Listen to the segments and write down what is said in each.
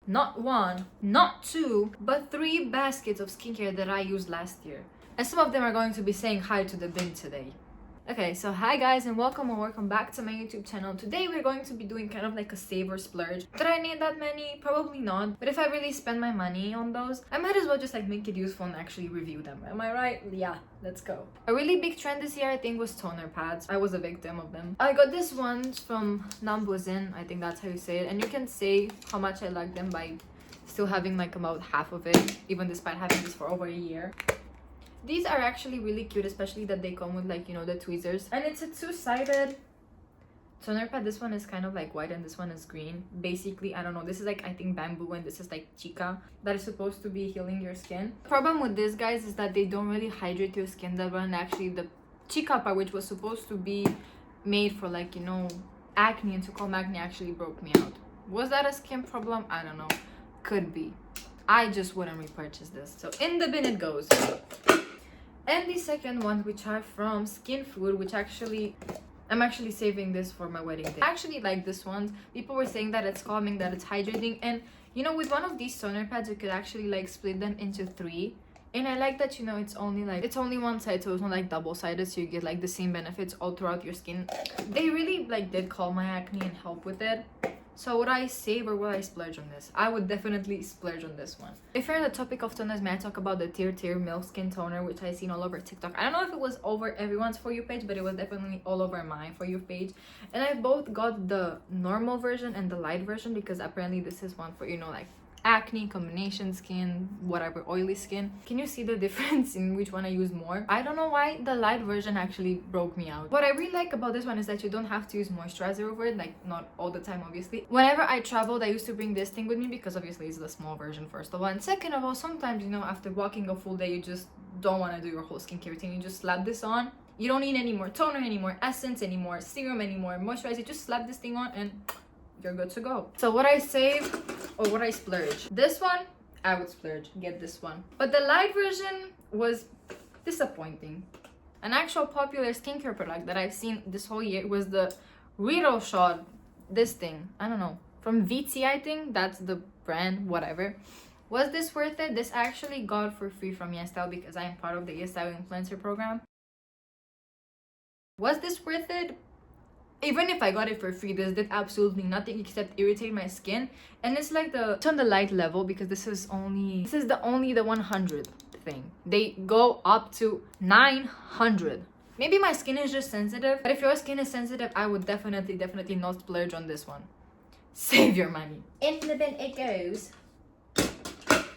not one, not two, but 3 baskets of skincare that I used last year. And some of them are going to be saying hi to the bin today. Okay, so hi guys and welcome back to my YouTube channel. Today we're going to be doing kind of like a save or splurge. Did I need that many? Probably not. But if I really spend my money on those, I might as well just like make it useful and actually review them. Am I right? Yeah, let's go. A really big trend this year I think was toner pads. I was a victim of them. I got this one from Nambuzen, I think that's how you say it. And you can say how much I like them by still having like about half of it, even despite having this for over a year. These are actually really cute, especially that they come with like, you know, the tweezers. And it's a two-sided toner pad. This one is kind of like white and this one is green. Basically, I don't know, this is like I think bamboo and this is like chica that is supposed to be healing your skin. The problem with this, guys, is that they don't really hydrate your skin that well. And actually the chica part, which was supposed to be made for like, you know, acne and to calm acne, actually broke me out. Was that a skin problem? I don't know. Could be. I just wouldn't repurchase this. So in the bin it goes. And the second one, which are from Skin Food, which actually I'm actually saving this for my wedding day. I actually like this one. People were saying that it's calming, that it's hydrating, and you know, with one of these toner pads you could actually like split them into 3. And I like that, you know, it's only one side, so it's not like double-sided, so you get like the same benefits all throughout your skin. They really like did calm my acne and help with it. So would I save or would I splurge on this? I would definitely splurge on this one. If you're on the topic of toners, may I talk about the Tear Milk Skin Toner, which I've seen all over TikTok. I don't know if it was over everyone's For You page, but it was definitely all over my For You page. And I both got the normal version and the light version because apparently this is one for, you know, like acne, combination skin, whatever, oily skin. Can you see the difference in which one I use more? I don't know why the light version actually broke me out. What I really like about this one is that you don't have to use moisturizer over it, like not all the time obviously. Whenever I traveled, I used to bring this thing with me because obviously it's the small version, first of all. And second of all, sometimes, you know, after walking a full day, you just don't want to do your whole skincare routine. You just slap this on. You don't need any more toner, any more essence, any more serum, any more moisturizer. Just slap this thing on and you're good to go. So what I save or what I splurge? This one, I would splurge, get this one. But the light version was disappointing. An actual popular skincare product that I've seen this whole year was the Rito Shot, this thing, I don't know, from VT, I think, that's the brand, whatever. Was this worth it? This I actually got for free from jstadaa because I am part of the jstadaa influencer program. Was this worth it? Even if I got it for free, this did absolutely nothing except irritate my skin. And it's like it's on the light level because this is only the 100 thing. They go up to 900. Maybe my skin is just sensitive, but if your skin is sensitive, I would definitely not splurge on this one. Save your money. In the bin it goes.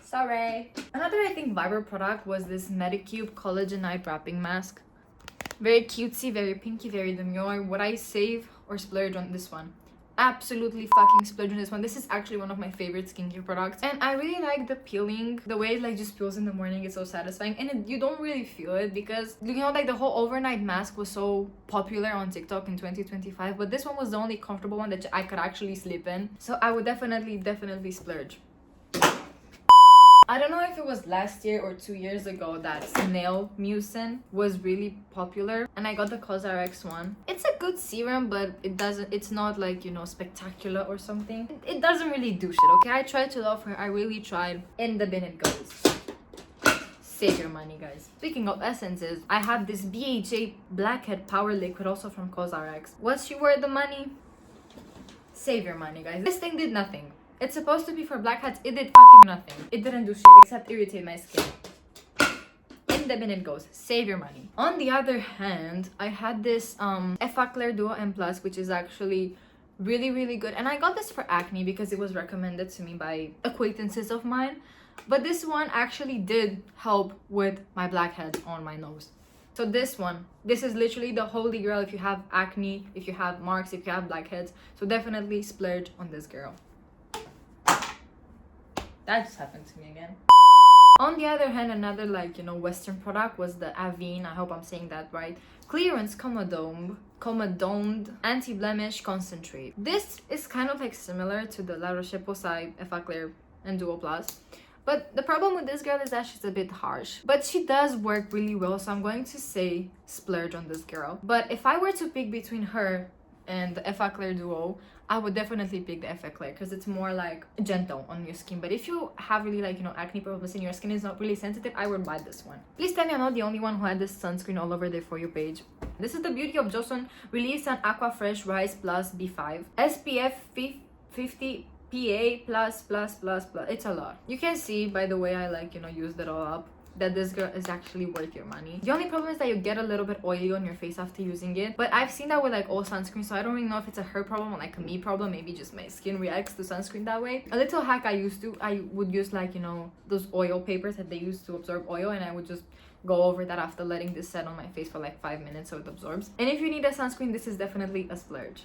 Sorry. Another, I think, viral product was this Medicube Collagen Night Wrapping Mask. Very cutesy, very pinky, very demure. Would I save or splurge on this one? Absolutely fucking splurge on this one. This is actually one of my favorite skincare products. And I really like the peeling. The way it like just peels in the morning is so satisfying. And you don't really feel it because, you know, like the whole overnight mask was so popular on TikTok in 2025. But this one was the only comfortable one that I could actually sleep in. So I would definitely splurge. I don't know if it was last year or 2 years ago that Snail Mucin was really popular, and I got the COSRX one. It's a good serum, but it's not like, you know, spectacular or something. It doesn't really do shit, okay? I tried to love her. I really tried. In the bin it goes. Save your money, guys. Speaking of essences, I have this BHA Blackhead Power Liquid also from COSRX. Was she worth the money? Save your money, guys. This thing did nothing. It's supposed to be for blackheads. It did fucking nothing. It didn't do shit except irritate my skin. In the bin it goes. Save your money. On the other hand, I had this Effaclar Duo M+, which is actually really good. And I got this for acne because it was recommended to me by acquaintances of mine. But this one actually did help with my blackheads on my nose. So this is literally the holy grail if you have acne, if you have marks, if you have blackheads. So definitely splurge on this girl. That just happened to me again. On the other hand, another, like, you know, Western product was the Avene, I hope I'm saying that right, Clearance Comadomed Anti-Blemish Concentrate. This is kind of like similar to the La Roche-Posay Effaclar and Duo Plus. But the problem with this girl is that she's a bit harsh. But she does work really well, so I'm going to say splurge on this girl. But if I were to pick between her and the Effaclar Duo, I would definitely pick the Effaclar because it's more like gentle on your skin. But if you have really like, you know, acne problems and your skin is not really sensitive, I would buy this one. Please tell me I'm not the only one who had this sunscreen all over their For You page. This is the beauty of Johnson Relief Sun Aqua Fresh Rise Plus B5 SPF 50 PA++++. It's a lot. You can see by the way I like, you know, used it all up, that this girl is actually worth your money. The only problem is that you get a little bit oily on your face after using it, but I've seen that with like all sunscreen, so I don't really know if it's a her problem or like a me problem. Maybe just my skin reacts to sunscreen that way. A little hack I would use like, you know, those oil papers that they use to absorb oil, and I would just go over that after letting this set on my face for like 5 minutes so it absorbs. And if you need a sunscreen, this is definitely a splurge.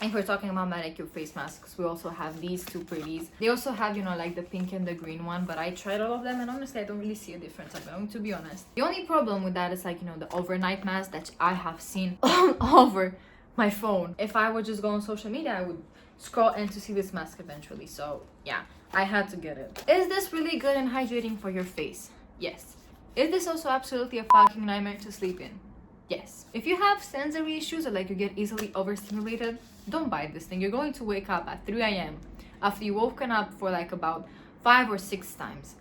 If we're talking about manicure face masks, we also have these two pretties. They also have, you know, like the pink and the green one, but I tried all of them and honestly I don't really see a difference. I'm going to be honest. The only problem with that is like, you know, the overnight mask that I have seen all over my phone. If I would just go on social media, I would scroll and to see this mask eventually. So yeah, I had to get it. Is this really good and hydrating for your face? Yes. Is this also absolutely a fucking nightmare to sleep in? Yes. If you have sensory issues or like you get easily overstimulated, don't buy this thing. You're going to wake up at 3 a.m. after you've woken up for like about 5 or 6 times.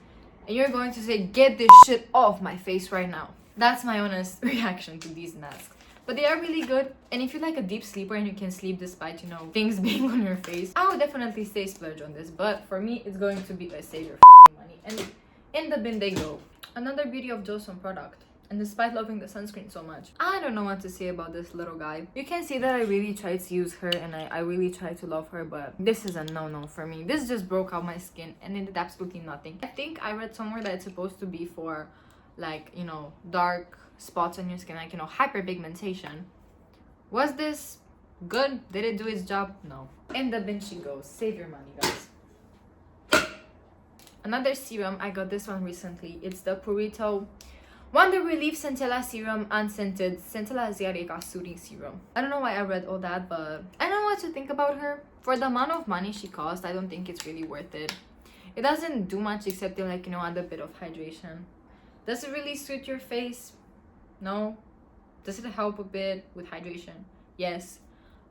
And you're going to say, get this shit off my face right now. That's my honest reaction to these masks. But they are really good. And if you're like a deep sleeper and you can sleep despite, you know, things being on your face, I would definitely say splurge on this. But for me, it's going to be a save your money. And in the bin they go. Another beauty of Johnson product. And despite loving the sunscreen so much, I don't know what to say about this little guy. You can see that I really tried to use her and I really tried to love her, but this is a no-no for me. This just broke out my skin and it did absolutely nothing. I think I read somewhere that it's supposed to be for like, you know, dark spots on your skin, like, you know, hyperpigmentation. Was this good? Did it do its job? No. In the bin she goes. Save your money, guys. Another serum, I got this one recently. It's the Purito Wonder Relief Centella Serum Unscented Centella Asiatica Soothing Serum. I don't know why I read all that, but I don't know what to think about her. For the amount of money she cost, I don't think it's really worth it. It doesn't do much except to, like, you know, add a bit of hydration. Does it really suit your face? No. Does it help a bit with hydration? Yes.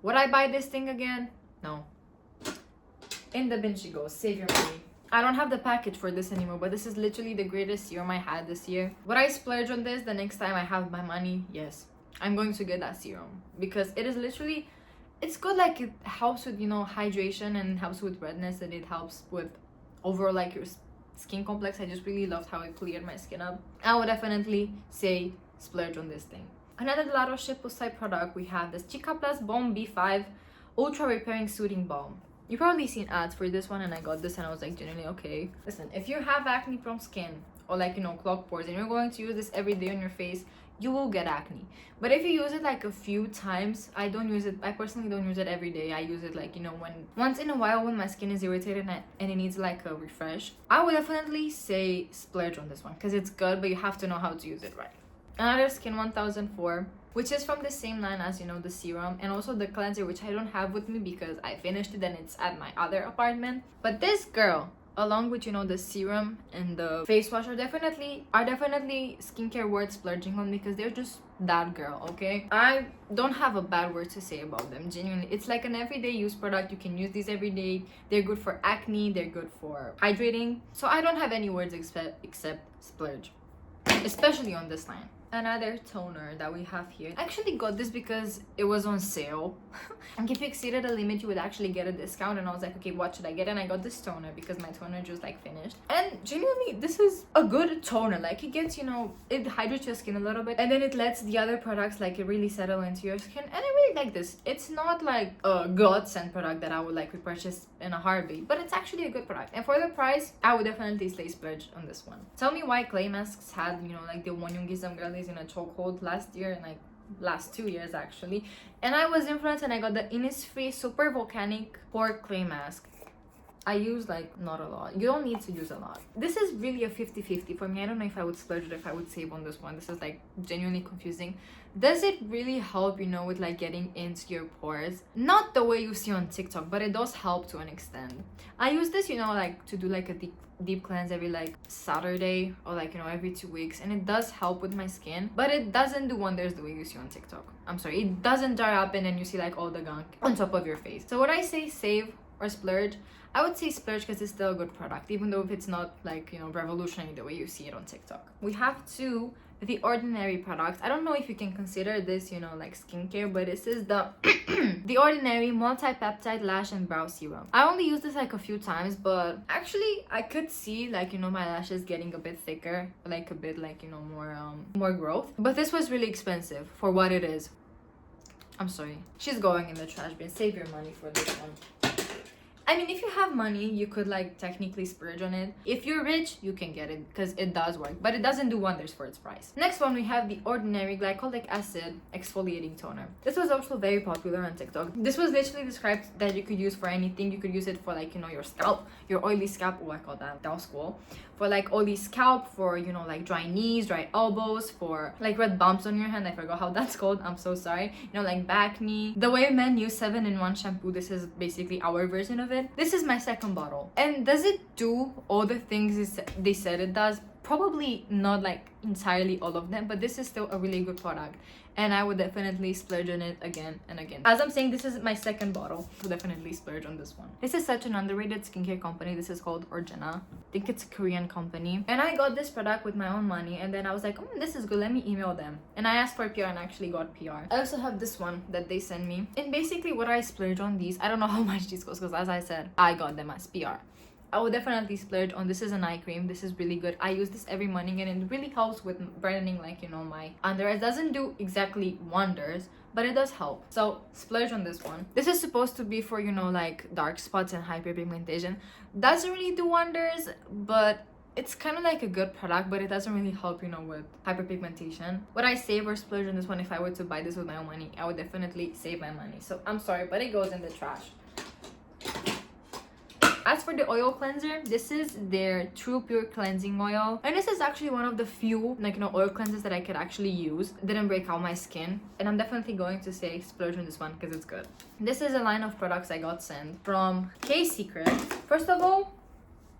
Would I buy this thing again? No. In the bin she goes. Save your money. I don't have the package for this anymore, but this is literally the greatest serum I had this year. Would I splurge on this the next time I have my money? Yes. I'm going to get that serum because it is literally, it's good. Like, it helps with, you know, hydration and helps with redness, and it helps with overall like your skin complex. I just really loved how it cleared my skin up. I would definitely say splurge on this thing. Another La Roche-Posay type product, we have this Chica Plus Balm B5 Ultra Repairing Soothing Balm. You've probably seen ads for this one, and I got this and I was like, genuinely okay. Listen, if you have acne prone skin or like, you know, clogged pores and you're going to use this every day on your face, you will get acne. But if you use it like a few times, I personally don't use it every day. I use it like, you know, once in a while when my skin is irritated and it needs like a refresh. I would definitely say splurge on this one because it's good, but you have to know how to use it right. Another Skin 1004, which is from the same line as, you know, the serum and also the cleanser, which I don't have with me because I finished it and it's at my other apartment. But this girl, along with, you know, the serum and the face wash, are definitely skincare worth splurging on because they're just that girl, okay? I don't have a bad word to say about them, genuinely. It's like an everyday use product. You can use these every day. They're good for acne, they're good for hydrating. So I don't have any words except splurge, especially on this line. Another toner that we have here. I actually got this because it was on sale. And if you exceeded a limit, you would actually get a discount, and I was like, okay, what should I get? And I got this toner because my toner just like finished. And genuinely, this is a good toner. Like, it gets, you know, it hydrates your skin a little bit, and then it lets the other products like it really settle into your skin. And I really like this. It's not like a godsend product that I would like repurchase in a heartbeat, but it's actually a good product. And for the price, I would definitely say splurge on this one. Tell me why clay masks had, you know, like the one girlies in a chokehold last year and like last 2 years actually, and I was influenced and I got the Innisfree Super Volcanic Pore Clay Mask. I use like not a lot. You don't need to use a lot. This is really a 50-50 for me. I don't know if I would splurge or if I would save on this one. This is like genuinely confusing. Does it really help, you know, with like getting into your pores? Not the way you see on TikTok, but it does help to an extent. I use this, you know, like to do like a deep cleanse every like Saturday or like, you know, every 2 weeks, and it does help with my skin, but it doesn't do wonders the way you see on TikTok. I'm sorry, it doesn't dry up and then you see like all the gunk on top of your face. So would I say save or splurge? I would say splurge because it's still a good product, even though if it's not like, you know, revolutionary the way you see it on TikTok. We have the Ordinary products. I don't know if you can consider this, you know, like skincare, but this is the the Ordinary multi-peptide lash and brow serum. I only used this like a few times, but actually I could see like, you know, my lashes getting a bit thicker, like a bit like, you know, more growth. But this was really expensive for what it is. I'm sorry, she's going in the trash bin. Save your money for this one. I mean, if you have money, you could like technically splurge on it. If you're rich, you can get it because it does work, but it doesn't do wonders for its price. Next one, we have the Ordinary Glycolic Acid Exfoliating Toner. This was also very popular on TikTok. This was literally described that you could use for anything. You could use it for like, you know, your scalp, your oily scalp. Oh, I call that was cool. For like oily scalp, for, you know, like dry knees, dry elbows, for like red bumps on your hand. I forgot how that's called. I'm so sorry. You know, like back knee. The way men use 7-in-1 shampoo, this is basically our version of it. This is my second bottle. And does it do all the things they said it does? Probably not like entirely all of them, but this is still a really good product. And I would definitely splurge on it again and again. As I'm saying, this is my second bottle. I would definitely splurge on this one. This is such an underrated skincare company. This is called Orgena. I think it's a Korean company. And I got this product with my own money. And then I was like, this is good. Let me email them. And I asked for PR and I actually got PR. I also have this one that they sent me. And basically what I splurge on these, I don't know how much these cost because as I said, I got them as PR. I would definitely splurge on this. Is an eye cream. This is really good. I use this every morning and it really helps with brightening, like, you know, my under. It doesn't do exactly wonders, but it does help. So splurge on this one. This is supposed to be for, you know, like dark spots and hyperpigmentation. Doesn't really do wonders, but it's kind of like a good product, but it doesn't really help, you know, with hyperpigmentation. Would I save or splurge on this one? If I were to buy this with my own money, I would definitely save my money. So I'm sorry, but it goes in the trash. As for the oil cleanser, this is their True Pure Cleansing Oil. And this is actually one of the few, like, you know, oil cleansers that I could actually use. It didn't break out my skin. And I'm definitely going to say splurge on this one because it's good. This is a line of products I got sent from K-Secret. First of all,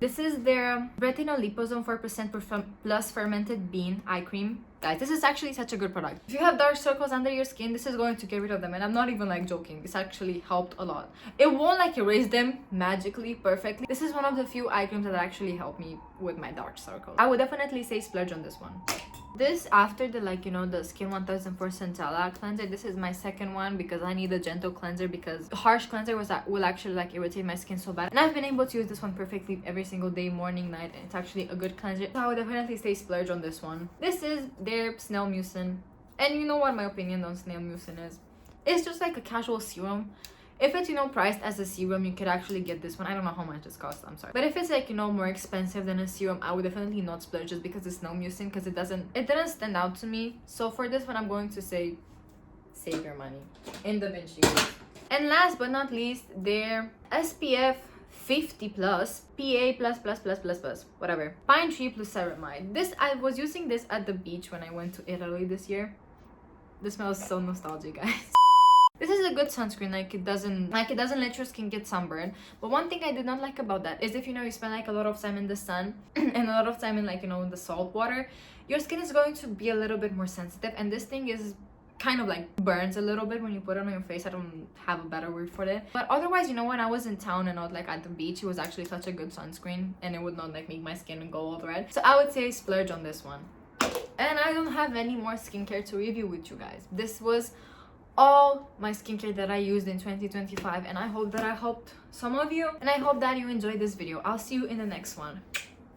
this is their Retinol Liposome 4% plus fermented bean eye cream. Guys, this is actually such a good product. If you have dark circles under your skin, this is going to get rid of them. And I'm not even like joking. This actually helped a lot. It won't like erase them magically, perfectly. This is one of the few eye creams that actually helped me with my dark circles. I would definitely say splurge on this one. This, after the, like, you know, the Skin 1004 Centella cleanser, this is my second one because I need a gentle cleanser because harsh cleanser will actually like irritate my skin so bad. And I've been able to use this one perfectly every single day, morning, night, and it's actually a good cleanser. So I would definitely say splurge on this one. This is their Snail Mucin. And you know what my opinion on Snail Mucin is? It's just like a casual serum. If it's, you know, priced as a serum, you could actually get this one. I don't know how much this costs, I'm sorry. But if it's like, you know, more expensive than a serum, I would definitely not splurge just because it's no mucin, because it didn't stand out to me. So for this one, I'm going to say save your money. In the bin she goes. And last but not least, their SPF 50 plus PA+++++, whatever, pine tree plus ceramide. This, I was using this at the beach when I went to Italy this year. This smells so nostalgic, guys. This is a good sunscreen. Like it doesn't let your skin get sunburned. But one thing I did not like about that is if, you know, you spend like a lot of time in the sun and a lot of time in, like, you know, in the salt water, your skin is going to be a little bit more sensitive. And this thing is kind of like burns a little bit when you put it on your face. I don't have a better word for it. But otherwise, you know, when I was in town and not like at the beach, it was actually such a good sunscreen and it would not like make my skin go all red. So I would say splurge on this one. And I don't have any more skincare to review with you guys. This was all my skincare that I used in 2025, and I hope that I helped some of you, and I hope that you enjoyed this video. I'll see you in the next one.